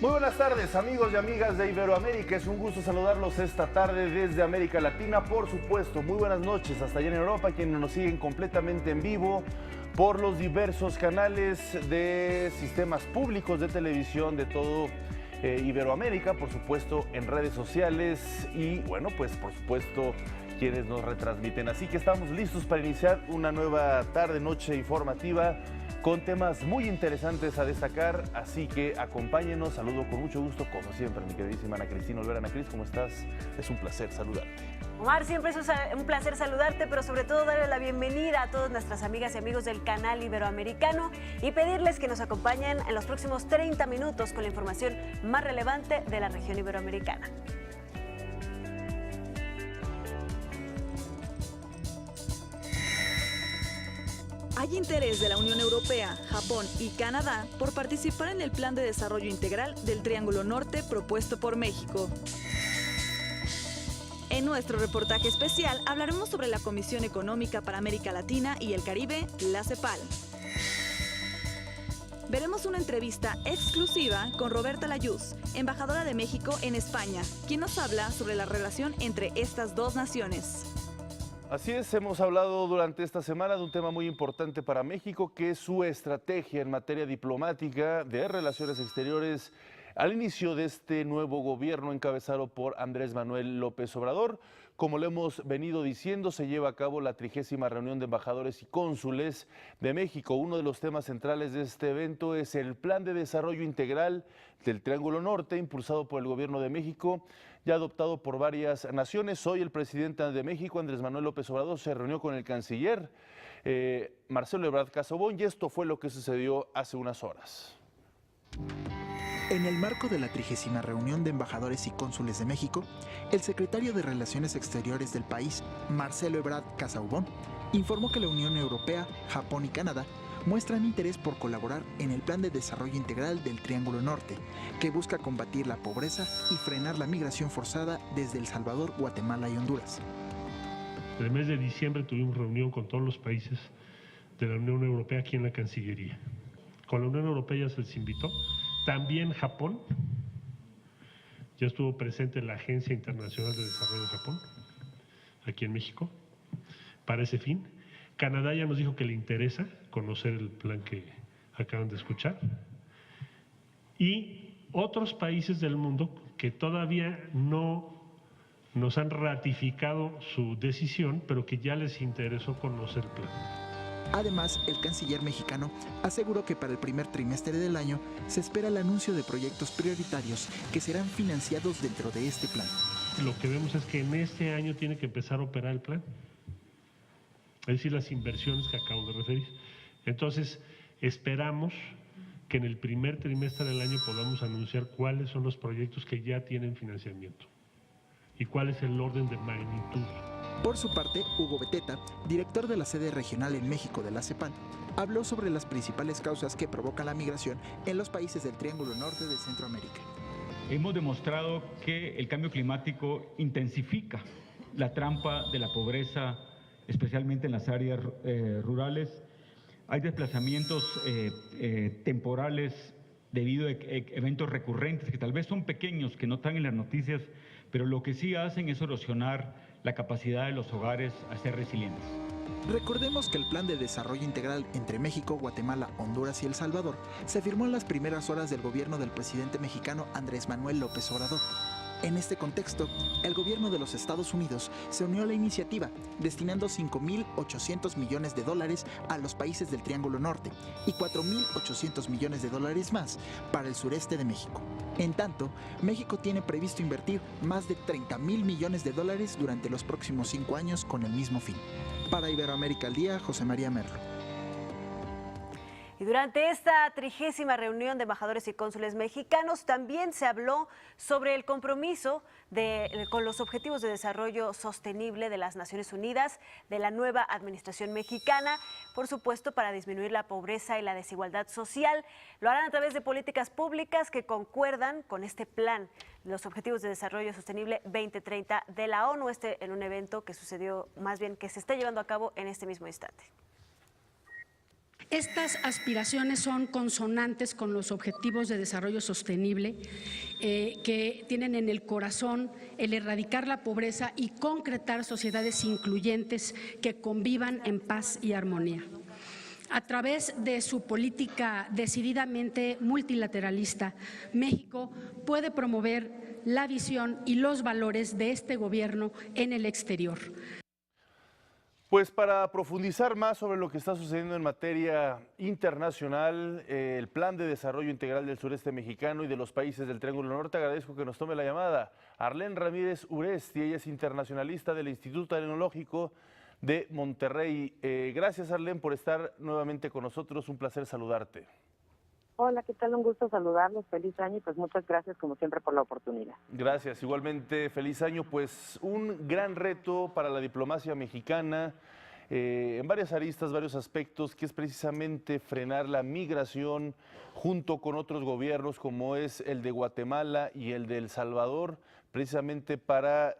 Muy buenas tardes, amigos y amigas de Iberoamérica. Es un gusto saludarlos esta tarde desde América Latina, por supuesto. Muy buenas noches hasta allá en Europa, quienes nos siguen completamente en vivo por los diversos canales de sistemas públicos de televisión de todo Iberoamérica, por supuesto en redes sociales y bueno, pues por supuesto quienes nos retransmiten. Así que estamos listos para iniciar una nueva tarde, noche informativa con temas muy interesantes a destacar, así que acompáñenos. Saludo con mucho gusto, como siempre, mi queridísima Ana Cristina Olvera. Ana Cris, ¿cómo estás? Es un placer saludarte. Omar, siempre es un placer saludarte, pero sobre todo darle la bienvenida a todas nuestras amigas y amigos del canal Iberoamericano y pedirles que nos acompañen en los próximos 30 minutos con la información más relevante de la región iberoamericana. Hay interés de la Unión Europea, Japón y Canadá por participar en el Plan de Desarrollo Integral del Triángulo Norte propuesto por México. En nuestro reportaje especial hablaremos sobre la Comisión Económica para América Latina y el Caribe, la CEPAL. Veremos una entrevista exclusiva con Roberta Layuz, embajadora de México en España, quien nos habla sobre la relación entre estas dos naciones. Así es, hemos hablado durante esta semana de un tema muy importante para México, que es su estrategia en materia diplomática de relaciones exteriores al inicio de este nuevo gobierno encabezado por Andrés Manuel López Obrador. Como lo hemos venido diciendo, se lleva a cabo la 30ª reunión de embajadores y cónsules de México. Uno de los temas centrales de este evento es el Plan de Desarrollo Integral del Triángulo Norte, impulsado por el gobierno de México, ya adoptado por varias naciones. Hoy el presidente de México, Andrés Manuel López Obrador, se reunió con el canciller Marcelo Ebrard Casaubon, y esto fue lo que sucedió hace unas horas. En el marco de la 30ª reunión de embajadores y cónsules de México, el secretario de Relaciones Exteriores del país, Marcelo Ebrard Casaubon, informó que la Unión Europea, Japón y Canadá muestran interés por colaborar en el Plan de Desarrollo Integral del Triángulo Norte, que busca combatir la pobreza y frenar la migración forzada desde El Salvador, Guatemala y Honduras. En el mes de diciembre tuvimos reunión con todos los países de la Unión Europea aquí en la Cancillería. Con la Unión Europea ya se les invitó. También Japón, ya estuvo presente en la Agencia Internacional de Desarrollo de Japón, aquí en México, para ese fin. Canadá ya nos dijo que le interesa conocer el plan que acaban de escuchar. Y otros países del mundo que todavía no nos han ratificado su decisión, pero que ya les interesó conocer el plan. Además, el canciller mexicano aseguró que para el primer trimestre del año se espera el anuncio de proyectos prioritarios que serán financiados dentro de este plan. Lo que vemos es que en este año tiene que empezar a operar el plan, es decir, las inversiones que acabo de referir. Entonces, esperamos que en el primer trimestre del año podamos anunciar cuáles son los proyectos que ya tienen financiamiento y cuál es el orden de magnitud. Por su parte, Hugo Beteta, director de la sede regional en México de la CEPAL, habló sobre las principales causas que provocan la migración en los países del Triángulo Norte de Centroamérica. Hemos demostrado que el cambio climático intensifica la trampa de la pobreza, especialmente en las áreas rurales. Hay desplazamientos temporales debido a eventos recurrentes que tal vez son pequeños, que no están en las noticias, pero lo que sí hacen es erosionar la capacidad de los hogares a ser resilientes. Recordemos que el Plan de Desarrollo Integral entre México, Guatemala, Honduras y El Salvador se firmó en las primeras horas del gobierno del presidente mexicano Andrés Manuel López Obrador. En este contexto, el gobierno de los Estados Unidos se unió a la iniciativa, destinando $5.800 millones a los países del Triángulo Norte y $4.800 millones más para el sureste de México. En tanto, México tiene previsto invertir más de $30.000 millones durante los próximos 5 años con el mismo fin. Para Iberoamérica al Día, José María Merlo. Y durante esta 30ª reunión de embajadores y cónsules mexicanos también se habló sobre el compromiso con los Objetivos de Desarrollo Sostenible de las Naciones Unidas, de la nueva administración mexicana, por supuesto para disminuir la pobreza y la desigualdad social. Lo harán a través de políticas públicas que concuerdan con este plan, los Objetivos de Desarrollo Sostenible 2030 de la ONU, en un evento que sucedió, más bien que se está llevando a cabo en este mismo instante. Estas aspiraciones son consonantes con los objetivos de desarrollo sostenible que tienen en el corazón el erradicar la pobreza y concretar sociedades incluyentes que convivan en paz y armonía. A través de su política decididamente multilateralista, México puede promover la visión y los valores de este gobierno en el exterior. Pues para profundizar más sobre lo que está sucediendo en materia internacional, el Plan de Desarrollo Integral del Sureste Mexicano y de los países del Triángulo Norte, agradezco que nos tome la llamada Arlén Ramírez Uresti, ella es internacionalista del Instituto Tecnológico de Monterrey. Gracias, Arlén, por estar nuevamente con nosotros, un placer saludarte. Hola, ¿qué tal? Un gusto saludarlos, feliz año y pues muchas gracias como siempre por la oportunidad. Gracias, igualmente feliz año, pues un gran reto para la diplomacia mexicana en varias aristas, varios aspectos, que es precisamente frenar la migración junto con otros gobiernos como es el de Guatemala y el de El Salvador, precisamente para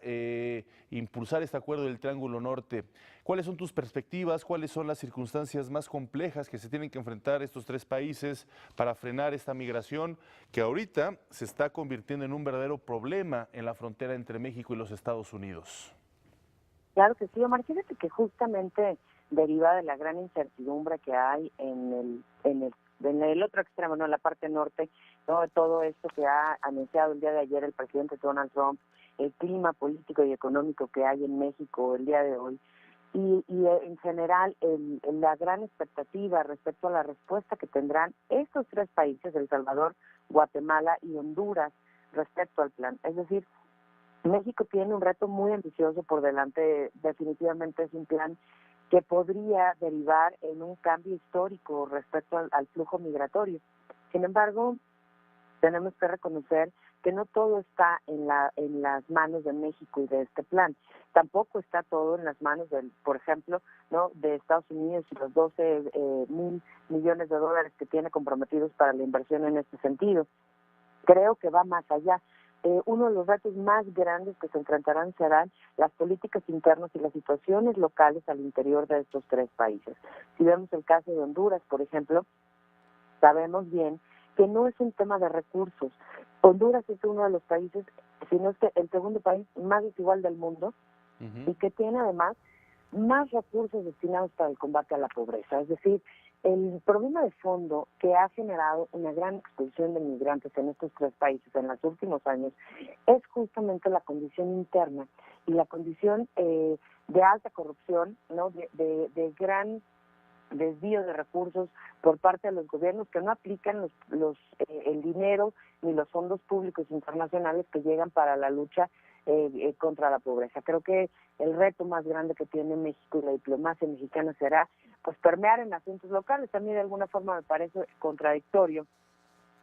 impulsar este acuerdo del Triángulo Norte. ¿Cuáles son tus perspectivas? ¿Cuáles son las circunstancias más complejas que se tienen que enfrentar estos tres países para frenar esta migración que ahorita se está convirtiendo en un verdadero problema en la frontera entre México y los Estados Unidos? Claro que sí, Omar, fíjate que justamente deriva de la gran incertidumbre que hay en el otro extremo, ¿no? En la parte norte, ¿no? Todo esto que ha anunciado el día de ayer el presidente Donald Trump, el clima político y económico que hay en México el día de hoy, y en general la gran expectativa respecto a la respuesta que tendrán estos tres países, El Salvador, Guatemala y Honduras, respecto al plan. Es decir, México tiene un reto muy ambicioso por delante, definitivamente es un plan que podría derivar en un cambio histórico respecto al flujo migratorio. Sin embargo, tenemos que reconocer que no todo está en las manos de México y de este plan. Tampoco está todo en las manos, por ejemplo, ¿no? de Estados Unidos y los 12,000 millones de dólares que tiene comprometidos para la inversión en este sentido. Creo que va más allá. Uno de los retos más grandes que se enfrentarán serán las políticas internas y las situaciones locales al interior de estos tres países. Si vemos el caso de Honduras, por ejemplo, sabemos bien que no es un tema de recursos. Honduras es uno de los países, si no es que el segundo país más desigual del mundo, y que tiene además más recursos destinados para el combate a la pobreza. Es decir, el problema de fondo que ha generado una gran expulsión de migrantes en estos tres países en los últimos años es justamente la condición interna y la condición de alta corrupción, ¿no? de gran desvío de recursos por parte de los gobiernos que no aplican el dinero ni los fondos públicos internacionales que llegan para la lucha contra la pobreza. Creo que el reto más grande que tiene México y la diplomacia mexicana será pues permear en asuntos locales. A mí de alguna forma me parece contradictorio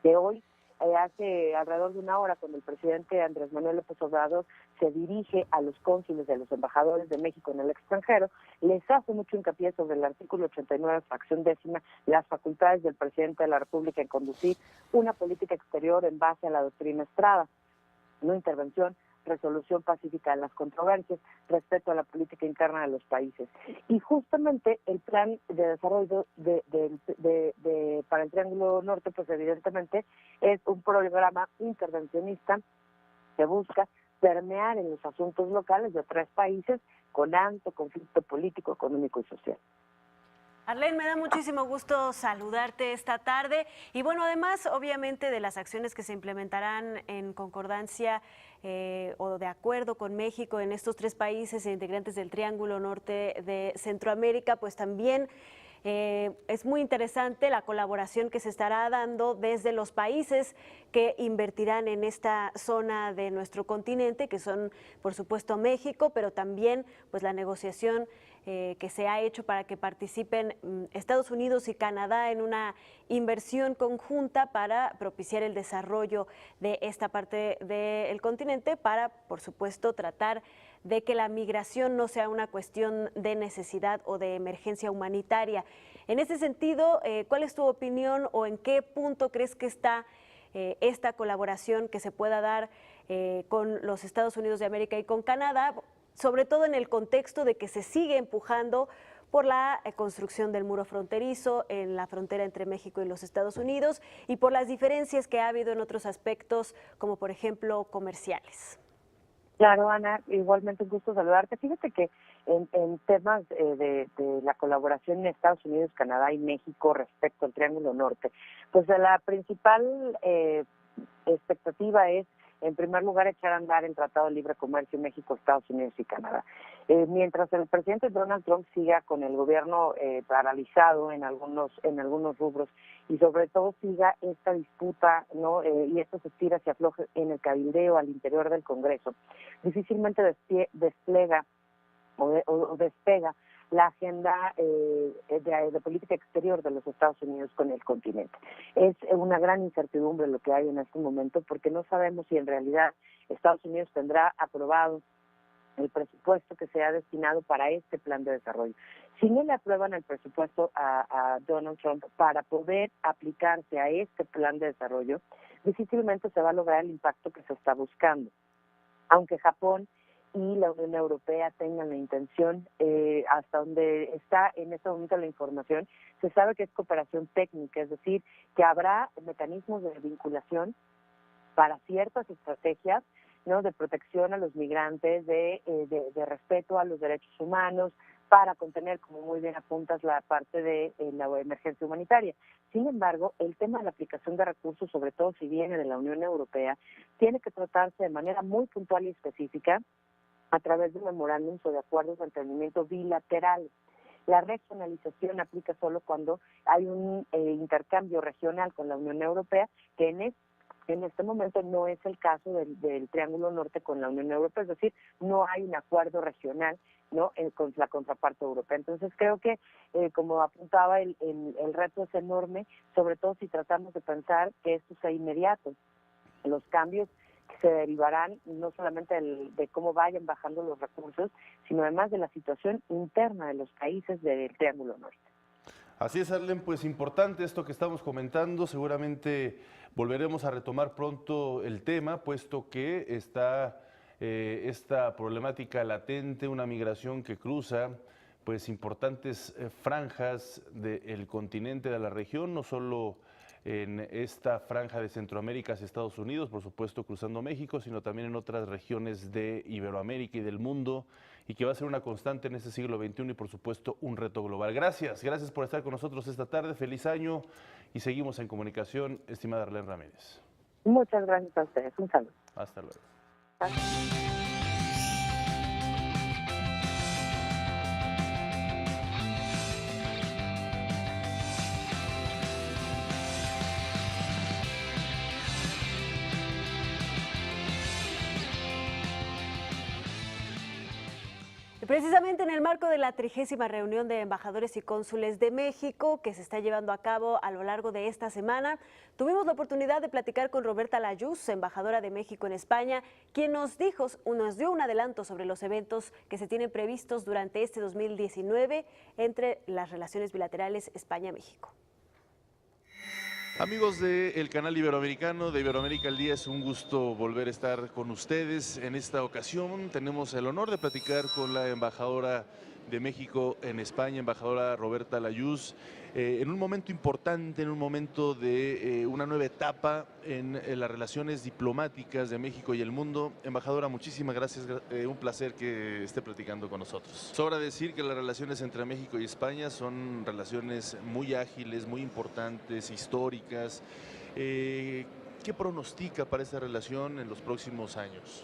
que hoy, hace alrededor de una hora, cuando el presidente Andrés Manuel López Obrador se dirige a los cónsules y a los embajadores de México en el extranjero, les hace mucho hincapié sobre el artículo 89, fracción 10ª, las facultades del presidente de la República en conducir una política exterior en base a la doctrina Estrada, no intervención, resolución pacífica de las controversias, respeto a la política interna de los países. Y justamente el plan de desarrollo para el Triángulo Norte, pues evidentemente es un programa intervencionista que busca permear en los asuntos locales de tres países con alto conflicto político, económico y social. Arlén, me da muchísimo gusto saludarte esta tarde y bueno, además obviamente de las acciones que se implementarán en concordancia o de acuerdo con México en estos tres países integrantes del Triángulo Norte de Centroamérica, pues también es muy interesante la colaboración que se estará dando desde los países que invertirán en esta zona de nuestro continente, que son por supuesto México, pero también pues la negociación que se ha hecho para que participen Estados Unidos y Canadá en una inversión conjunta para propiciar el desarrollo de esta parte del continente para, por supuesto, tratar de que la migración no sea una cuestión de necesidad o de emergencia humanitaria. En ese sentido, ¿cuál es tu opinión o en qué punto crees que está esta colaboración que se pueda dar con los Estados Unidos de América y con Canadá, sobre todo en el contexto de que se sigue empujando por la construcción del muro fronterizo en la frontera entre México y los Estados Unidos y por las diferencias que ha habido en otros aspectos, como por ejemplo comerciales. Claro, Ana, igualmente un gusto saludarte. Fíjate que en temas de la colaboración en Estados Unidos, Canadá y México respecto al Triángulo Norte, pues la principal expectativa es, en primer lugar, echar a andar el Tratado de Libre Comercio México, Estados Unidos y Canadá. Mientras el presidente Donald Trump siga con el gobierno paralizado en algunos rubros y sobre todo siga esta disputa, ¿no? Y esto se estira hacia afloje en el cabildeo al interior del Congreso, difícilmente desplega o despega la agenda de política exterior de los Estados Unidos con el continente. Es una gran incertidumbre lo que hay en este momento, porque no sabemos si en realidad Estados Unidos tendrá aprobado el presupuesto que se ha destinado para este plan de desarrollo. Si no le aprueban el presupuesto a Donald Trump para poder aplicarse a este plan de desarrollo, difícilmente se va a lograr el impacto que se está buscando. Aunque Japón y la Unión Europea tengan la intención, hasta donde está en este momento la información, se sabe que es cooperación técnica, es decir, que habrá mecanismos de vinculación para ciertas estrategias, ¿no?, de protección a los migrantes, de respeto a los derechos humanos, para contener, como muy bien apuntas, la parte de la emergencia humanitaria. Sin embargo, el tema de la aplicación de recursos, sobre todo si viene de la Unión Europea, tiene que tratarse de manera muy puntual y específica a través de memorándums o de acuerdos de entendimiento bilaterales. La regionalización aplica solo cuando hay un intercambio regional con la Unión Europea, que en este momento no es el caso del Triángulo Norte con la Unión Europea, es decir, no hay un acuerdo regional, ¿no?, con la contraparte europea. Entonces creo que, como apuntaba, el reto es enorme, sobre todo si tratamos de pensar que esto sea inmediato. Los cambios se derivarán no solamente de cómo vayan bajando los recursos, sino además de la situación interna de los países del Triángulo Norte. Así es, Arlen, pues importante esto que estamos comentando. Seguramente volveremos a retomar pronto el tema, puesto que está esta problemática latente, una migración que cruza pues importantes franjas del continente, de la región, no solo en esta franja de Centroamérica hacia Estados Unidos, por supuesto cruzando México, sino también en otras regiones de Iberoamérica y del mundo, y que va a ser una constante en este siglo XXI y por supuesto un reto global. Gracias por estar con nosotros esta tarde, feliz año y seguimos en comunicación, estimada Arlen Ramírez. Muchas gracias a ustedes, un saludo. Hasta luego. Precisamente en el marco de la 30ª reunión de embajadores y cónsules de México que se está llevando a cabo a lo largo de esta semana, tuvimos la oportunidad de platicar con Roberta Layuz, embajadora de México en España, quien nos dio un adelanto sobre los eventos que se tienen previstos durante este 2019 entre las relaciones bilaterales España-México. Amigos del canal Iberoamericano, de Iberoamérica al Día, es un gusto volver a estar con ustedes. En esta ocasión tenemos el honor de platicar con la embajadora de México en España, embajadora Roberta Layuz, en un momento importante, en un momento de una nueva etapa en las relaciones diplomáticas de México y el mundo. Embajadora, muchísimas gracias, un placer que esté platicando con nosotros. Sobra decir que las relaciones entre México y España son relaciones muy ágiles, muy importantes, históricas. ¿Qué pronostica para esta relación en los próximos años?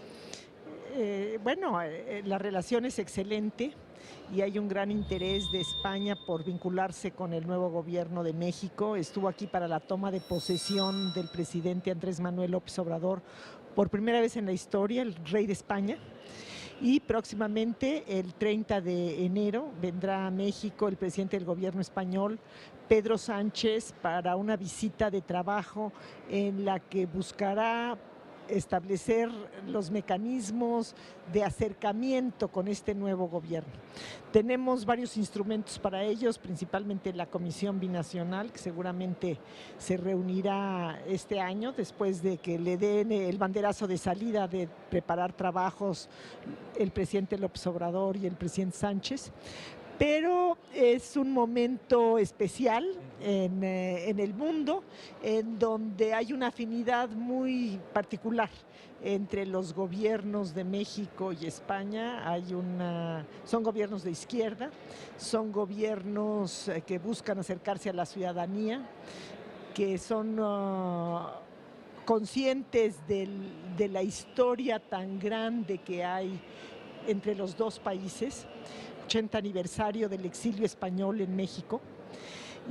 La relación es excelente y hay un gran interés de España por vincularse con el nuevo gobierno de México. Estuvo aquí para la toma de posesión del presidente Andrés Manuel López Obrador por primera vez en la historia, el rey de España. Y próximamente, el 30 de enero, vendrá a México el presidente del gobierno español, Pedro Sánchez, para una visita de trabajo en la que buscará establecer los mecanismos de acercamiento con este nuevo gobierno. Tenemos varios instrumentos para ellos, principalmente la Comisión Binacional, que seguramente se reunirá este año después de que le den el banderazo de salida de preparar trabajos el presidente López Obrador y el presidente Sánchez. pero es un momento especial en el mundo, en donde hay una afinidad muy particular entre los gobiernos de México y España. Son gobiernos de izquierda, son gobiernos que buscan acercarse a la ciudadanía, que son conscientes de la historia tan grande que hay entre los dos países. 80 aniversario del exilio español en México,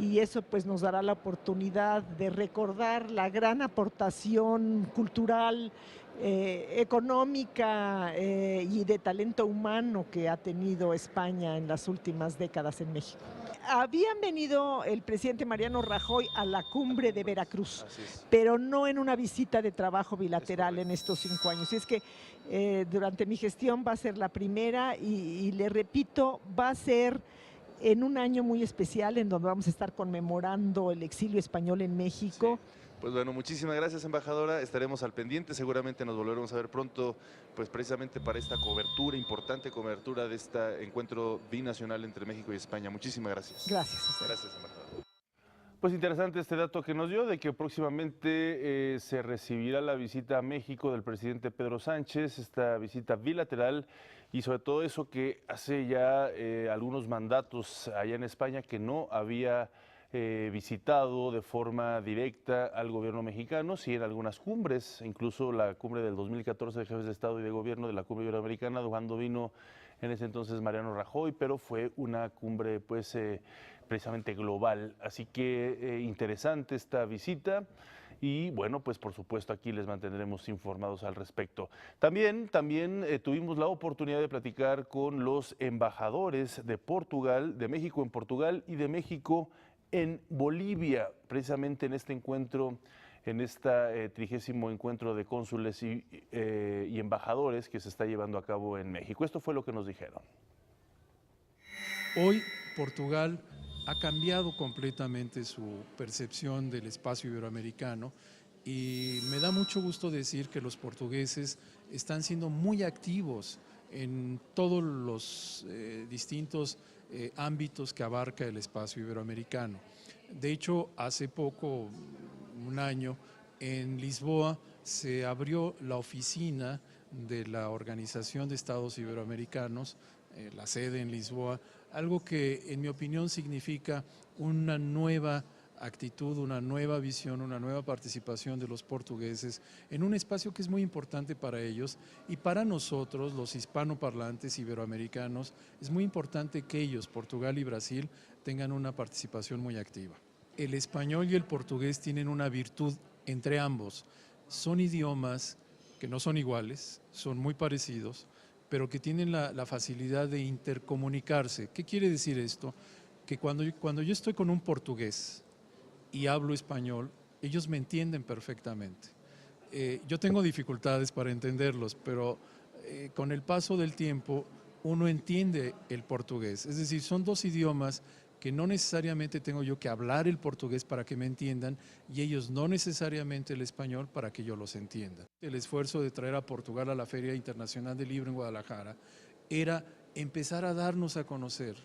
y eso pues nos dará la oportunidad de recordar la gran aportación cultural, económica y de talento humano que ha tenido España en las últimas décadas en México. Habían venido el presidente Mariano Rajoy a la cumbre de Veracruz, pero no en una visita de trabajo bilateral en estos 5 años. Y es que durante mi gestión va a ser la primera y le repito, va a ser en un año muy especial en donde vamos a estar conmemorando el exilio español en México. Sí. Pues bueno, muchísimas gracias, embajadora. Estaremos al pendiente, seguramente nos volveremos a ver pronto, pues precisamente para esta cobertura, importante cobertura de este encuentro binacional entre México y España. Muchísimas gracias. Gracias a usted. Gracias, embajadora. Pues interesante este dato que nos dio de que próximamente se recibirá la visita a México del presidente Pedro Sánchez, esta visita bilateral, y sobre todo eso que hace ya algunos mandatos allá en España que no había visitado de forma directa al gobierno mexicano, sí en algunas cumbres, incluso la cumbre del 2014 de jefes de Estado y de Gobierno de la cumbre iberoamericana, cuando vino en ese entonces Mariano Rajoy, pero fue una cumbre pues precisamente global, así que interesante esta visita. Y bueno, pues por supuesto aquí les mantendremos informados al respecto. También tuvimos la oportunidad de platicar con los embajadores de Portugal, de México en Portugal y de México en Bolivia, precisamente en este encuentro, en este 30º encuentro de cónsules y embajadores que se está llevando a cabo en México. Esto fue lo que nos dijeron. Hoy Portugal ha cambiado completamente su percepción del espacio iberoamericano y me da mucho gusto decir que los portugueses están siendo muy activos en todos los distintos ámbitos que abarca el espacio iberoamericano. De hecho, hace poco, un año, en Lisboa se abrió la oficina de la Organización de Estados Iberoamericanos, la sede en Lisboa, algo que en mi opinión significa una nueva actitud, una nueva visión, una nueva participación de los portugueses en un espacio que es muy importante para ellos y para nosotros, los hispanoparlantes iberoamericanos, es muy importante que ellos, Portugal y Brasil, tengan una participación muy activa. El español y el portugués tienen una virtud entre ambos, son idiomas que no son iguales, son muy parecidos, pero que tienen la facilidad de intercomunicarse. ¿Qué quiere decir esto? Que cuando yo estoy con un portugués y hablo español, ellos me entienden perfectamente. Yo tengo dificultades para entenderlos, pero con el paso del tiempo uno entiende el portugués. Es decir, son dos idiomas que no necesariamente tengo yo que hablar el portugués para que me entiendan y ellos no necesariamente el español para que yo los entienda. El esfuerzo de traer a Portugal a la Feria Internacional del Libro en Guadalajara era empezar a darnos a conocer,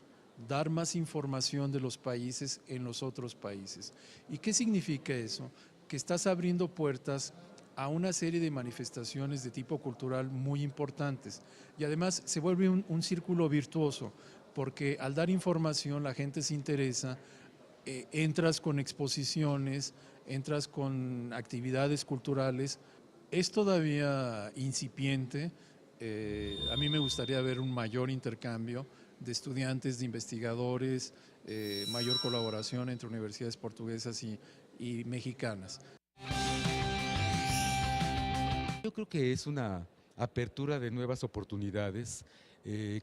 dar más información de los países en los otros países. ¿Y qué significa eso? Que estás abriendo puertas a una serie de manifestaciones de tipo cultural muy importantes y además se vuelve un círculo virtuoso, porque al dar información la gente se interesa, entras con exposiciones, entras con actividades culturales. Es todavía incipiente, a mí me gustaría ver un mayor intercambio de estudiantes, de investigadores, mayor colaboración entre universidades portuguesas y mexicanas. Yo creo que es una apertura de nuevas oportunidades,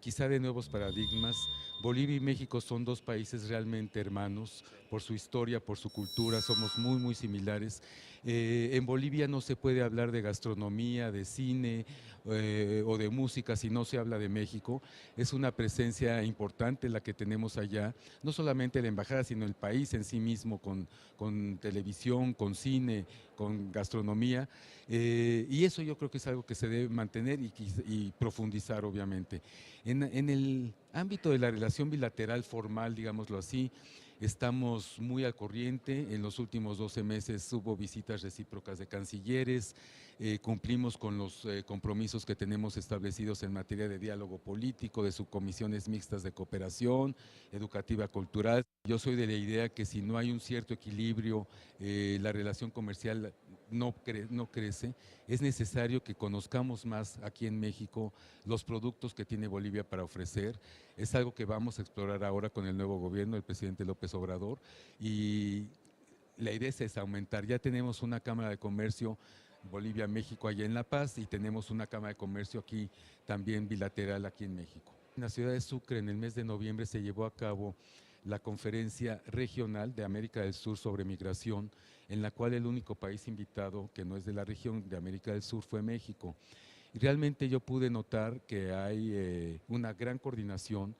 quizá de nuevos paradigmas. Bolivia y México son dos países realmente hermanos por su historia, por su cultura, somos muy similares En Bolivia no se puede hablar de gastronomía, de cine o de música si no se habla de México. Es una presencia importante la que tenemos allá, no solamente la embajada, sino el país en sí mismo, con televisión, con cine, con gastronomía. Y eso yo creo que es algo que se debe mantener y profundizar, obviamente. En el ámbito de la relación bilateral formal, digámoslo así, estamos muy al corriente. En los últimos 12 meses hubo visitas recíprocas de cancilleres, cumplimos con los compromisos que tenemos establecidos en materia de diálogo político, de subcomisiones mixtas de cooperación educativa, cultural. Yo soy de la idea que si no hay un cierto equilibrio, la relación comercial no crece. Es necesario que conozcamos más aquí en México los productos que tiene Bolivia para ofrecer. Es algo que vamos a explorar ahora con el nuevo gobierno del presidente López Obrador, y la idea es aumentar. Ya tenemos una Cámara de Comercio Bolivia-México allá en La Paz y tenemos una Cámara de Comercio aquí también bilateral aquí en México. En la ciudad de Sucre, en el mes de noviembre, se llevó a cabo la conferencia regional de América del Sur sobre migración, en la cual el único país invitado que no es de la región de América del Sur fue México. Y realmente yo pude notar que hay una gran coordinación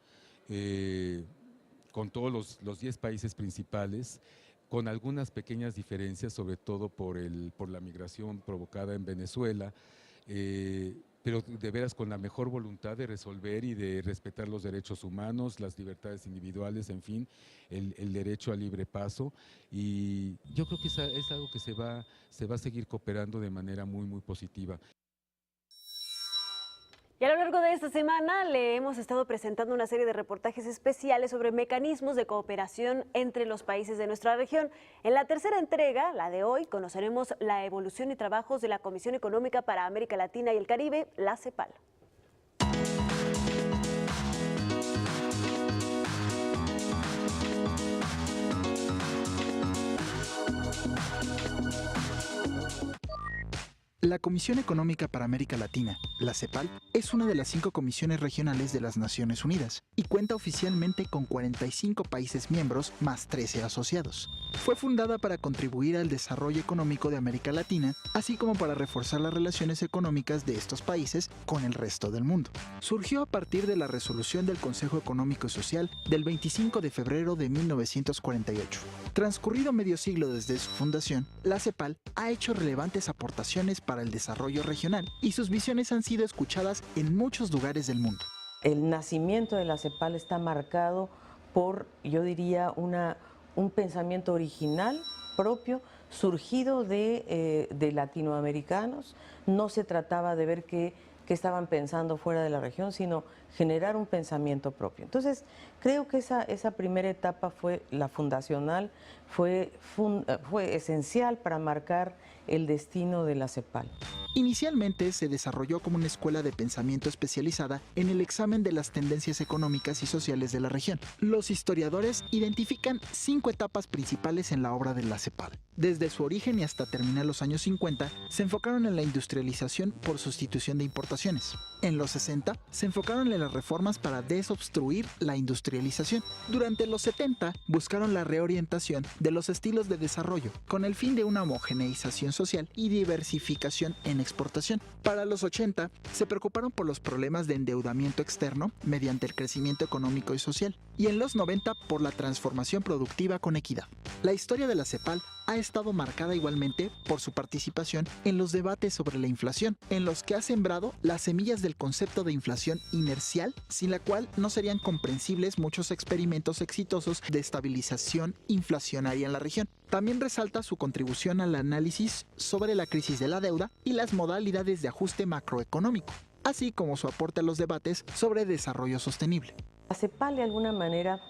con todos los 10 países principales, con algunas pequeñas diferencias, sobre todo por la migración provocada en Venezuela, pero de veras con la mejor voluntad de resolver y de respetar los derechos humanos, las libertades individuales, en fin, el derecho al libre paso. Y yo creo que es algo que se va a seguir cooperando de manera muy, muy positiva. Y a lo largo de esta semana le hemos estado presentando una serie de reportajes especiales sobre mecanismos de cooperación entre los países de nuestra región. En la tercera entrega, la de hoy, conoceremos la evolución y trabajos de la Comisión Económica para América Latina y el Caribe, la CEPAL. La Comisión Económica para América Latina, la CEPAL, es una de las 5 comisiones regionales de las Naciones Unidas y cuenta oficialmente con 45 países miembros más 13 asociados. Fue fundada para contribuir al desarrollo económico de América Latina, así como para reforzar las relaciones económicas de estos países con el resto del mundo. Surgió a partir de la resolución del Consejo Económico y Social del 25 de febrero de 1948. Transcurrido medio siglo desde su fundación, la CEPAL ha hecho relevantes aportaciones para el desarrollo regional y sus visiones han sido escuchadas en muchos lugares del mundo. El nacimiento de la CEPAL está marcado por, yo diría, un pensamiento original propio, surgido de latinoamericanos. No se trataba de ver qué estaban pensando fuera de la región, sino generar un pensamiento propio. Entonces, creo que esa primera etapa fue la fundacional, fue esencial para marcar el destino de la CEPAL. Inicialmente se desarrolló como una escuela de pensamiento especializada en el examen de las tendencias económicas y sociales de la región. Los historiadores identifican 5 etapas principales en la obra de la CEPAL. Desde su origen y hasta terminar los años 50, se enfocaron en la industrialización por sustitución de importaciones. En los 60, se enfocaron en las reformas para desobstruir la industrialización. Durante los 70, buscaron la reorientación de los estilos de desarrollo, con el fin de una homogeneización social y diversificación en exportación. Para los 80, se preocuparon por los problemas de endeudamiento externo mediante el crecimiento económico y social. Y en los 90, por la transformación productiva con equidad. La historia de la CEPAL ha estado marcada igualmente por su participación en los debates sobre la inflación, en los que ha sembrado las semillas del concepto de inflación inercial, sin la cual no serían comprensibles muchos experimentos exitosos de estabilización inflacionaria en la región. También resalta su contribución al análisis sobre la crisis de la deuda y las modalidades de ajuste macroeconómico, así como su aporte a los debates sobre desarrollo sostenible. La CEPAL, de alguna manera,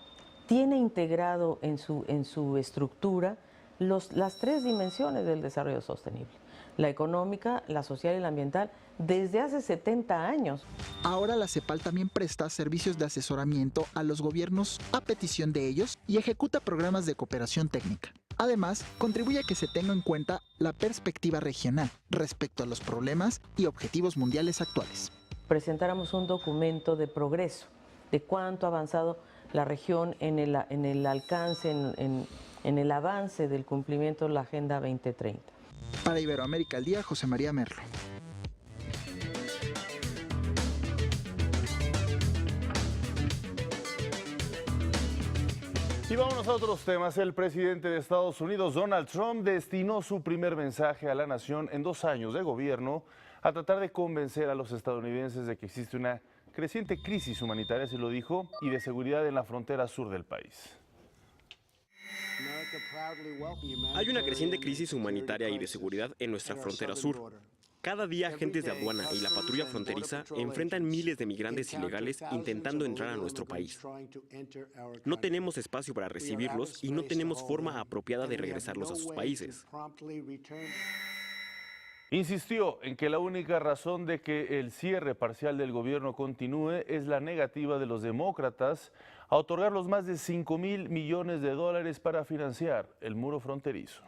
tiene integrado en su estructura las 3 dimensiones del desarrollo sostenible: la económica, la social y la ambiental, desde hace 70 años. Ahora la CEPAL también presta servicios de asesoramiento a los gobiernos a petición de ellos y ejecuta programas de cooperación técnica. Además, contribuye a que se tenga en cuenta la perspectiva regional respecto a los problemas y objetivos mundiales actuales. Presentáramos un documento de progreso, de cuánto ha avanzado la región en el alcance, en el avance del cumplimiento de la Agenda 2030. Para Iberoamérica al Día, José María Merlo. Y vámonos a otros temas. El presidente de Estados Unidos, Donald Trump, destinó su primer mensaje a la nación en 2 años de gobierno a tratar de convencer a los estadounidenses de que existe una creciente crisis humanitaria, así lo dijo, y de seguridad en la frontera sur del país. Hay una creciente crisis humanitaria y de seguridad en nuestra frontera sur. Cada día agentes de aduana y la patrulla fronteriza enfrentan miles de migrantes ilegales intentando entrar a nuestro país. No tenemos espacio para recibirlos y no tenemos forma apropiada de regresarlos a sus países. Insistió en que la única razón de que el cierre parcial del gobierno continúe es la negativa de los demócratas a otorgar los más de $5,000 millones para financiar el muro fronterizo.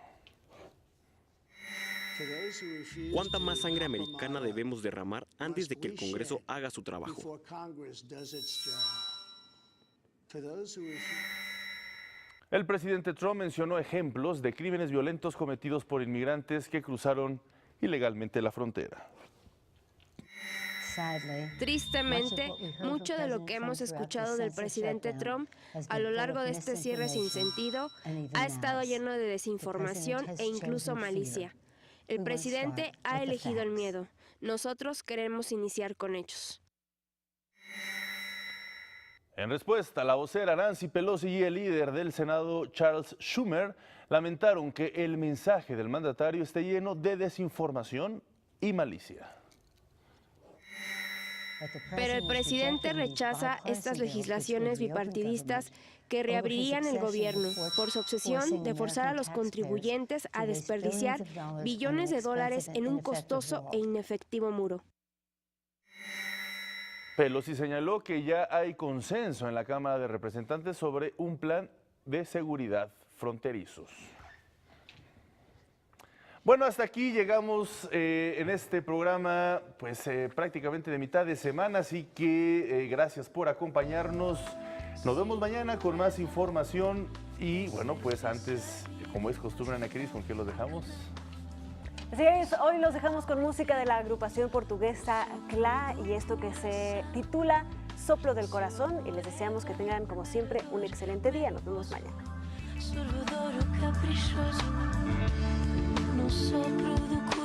¿Cuánta más sangre americana debemos derramar antes de que el Congreso haga su trabajo? El presidente Trump mencionó ejemplos de crímenes violentos cometidos por inmigrantes que cruzaron ilegalmente la frontera. Tristemente, mucho de lo que hemos escuchado del presidente Trump a lo largo de este cierre sin sentido ha estado lleno de desinformación e incluso malicia. El presidente ha elegido el miedo. Nosotros queremos iniciar con hechos. En respuesta, la vocera Nancy Pelosi y el líder del Senado, Charles Schumer, lamentaron que el mensaje del mandatario esté lleno de desinformación y malicia. Pero el presidente rechaza estas legislaciones bipartidistas que reabrirían el gobierno por su obsesión de forzar a los contribuyentes a desperdiciar billones de dólares en un costoso e inefectivo muro. Pelosi señaló que ya hay consenso en la Cámara de Representantes sobre un plan de seguridad fronterizos. Bueno, hasta aquí llegamos en este programa, pues prácticamente de mitad de semana, así que gracias por acompañarnos. Nos vemos mañana con más información y bueno, pues antes, como es costumbre, Ana Cris, ¿con qué los dejamos? Así es, hoy los dejamos con música de la agrupación portuguesa CLA y esto que se titula Soplo del Corazón y les deseamos que tengan como siempre un excelente día. Nos vemos mañana. Sopro do